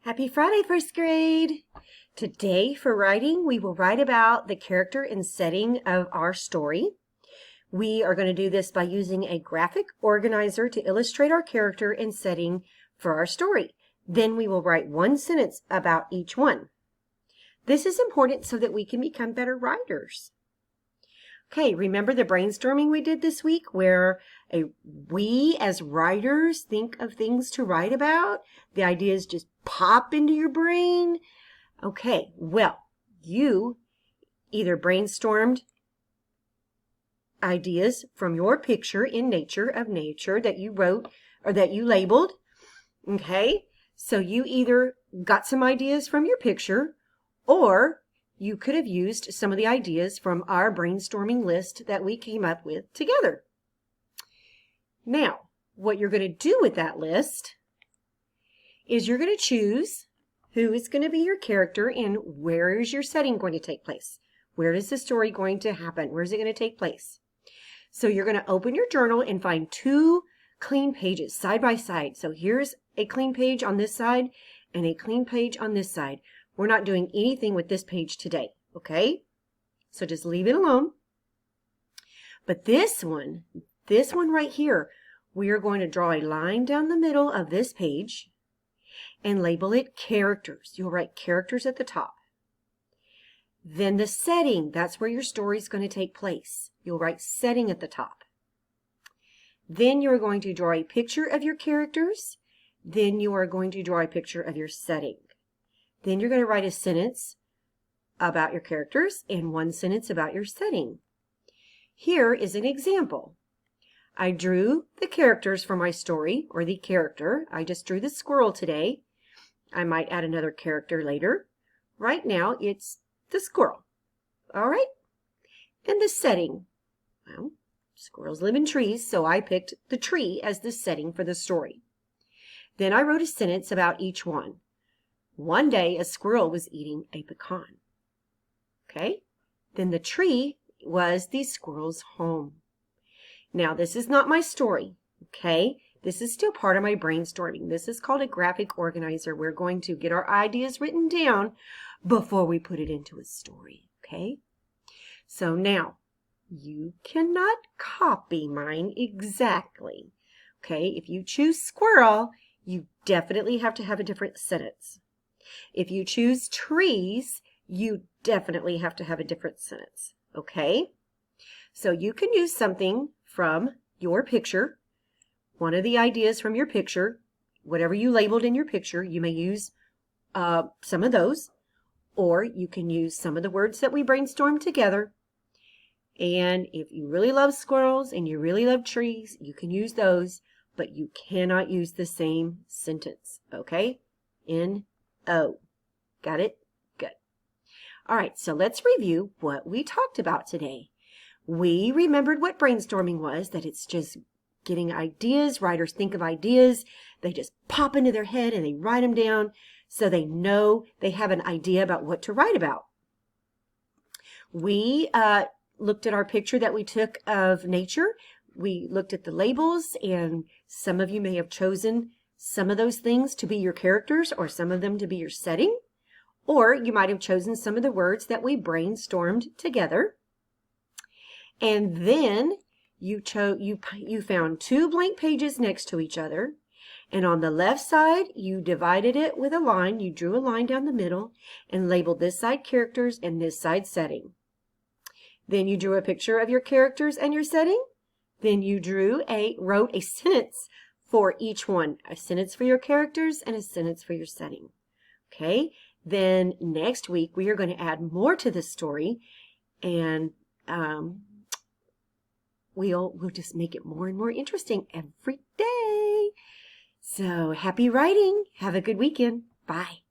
Happy Friday, first grade! Today for writing, we will write about the character and setting of our story. We are going to do this by using a graphic organizer to illustrate our character and setting for our story. Then we will write one sentence about each one. This is important so that we can become better writers. Okay, remember the brainstorming we did this week where we as writers think of things to write about? The ideas just pop into your brain? Okay, well, you either brainstormed ideas from your picture in nature that you wrote or that you labeled. Okay, so you either got some ideas from your picture or you could have used some of the ideas from our brainstorming list that we came up with together. Now, what you're going to do with that list is you're going to choose who is going to be your character and where is your setting going to take place. Where is the story going to happen? Where is it going to take place? So you're going to open your journal and find two clean pages side by side. So here's a clean page on this side and a clean page on this side. We're not doing anything with this page today, okay? So just leave it alone. But this one right here, we are going to draw a line down the middle of this page and label it characters. You'll write characters at the top. Then the setting, that's where your story is going to take place. You'll write setting at the top. Then you are going to draw a picture of your characters. Then you are going to draw a picture of your setting. Then you're going to write a sentence about your characters and one sentence about your setting. Here is an example. I drew the characters for my story, or the character. I just drew the squirrel today. I might add another character later. Right now, it's the squirrel. All right? And the setting. Well, squirrels live in trees, so I picked the tree as the setting for the story. Then I wrote a sentence about each one. One day, a squirrel was eating a pecan. Okay? Then the tree was the squirrel's home. Now, this is not my story. Okay? This is still part of my brainstorming. This is called a graphic organizer. We're going to get our ideas written down before we put it into a story. Okay? So now, you cannot copy mine exactly. Okay? If you choose squirrel, you definitely have to have a different sentence. If you choose trees, you definitely have to have a different sentence, okay? So you can use something from your picture, one of the ideas from your picture, whatever you labeled in your picture, you may use some of those, or you can use some of the words that we brainstormed together. And if you really love squirrels and you really love trees, you can use those, but you cannot use the same sentence, okay? N-O. Got it? Good. All right, so let's review what we talked about today. We remembered what brainstorming was, that it's just getting ideas. Writers think of ideas. They just pop into their head and they write them down so they know they have an idea about what to write about. We looked at our picture that we took of nature. We looked at the labels, and some of you may have chosen some of those things to be your characters or some of them to be your setting. Or you might have chosen some of the words that we brainstormed together. And then you found two blank pages next to each other. And on the left side, you divided it with a line. You drew a line down the middle and labeled this side characters and this side setting. Then you drew a picture of your characters and your setting. Then you wrote a sentence for each one. A sentence for your characters and a sentence for your setting. Okay? Then next week, we are going to add more to this story, and we'll just make it more and more interesting every day. So happy writing. Have a good weekend. Bye.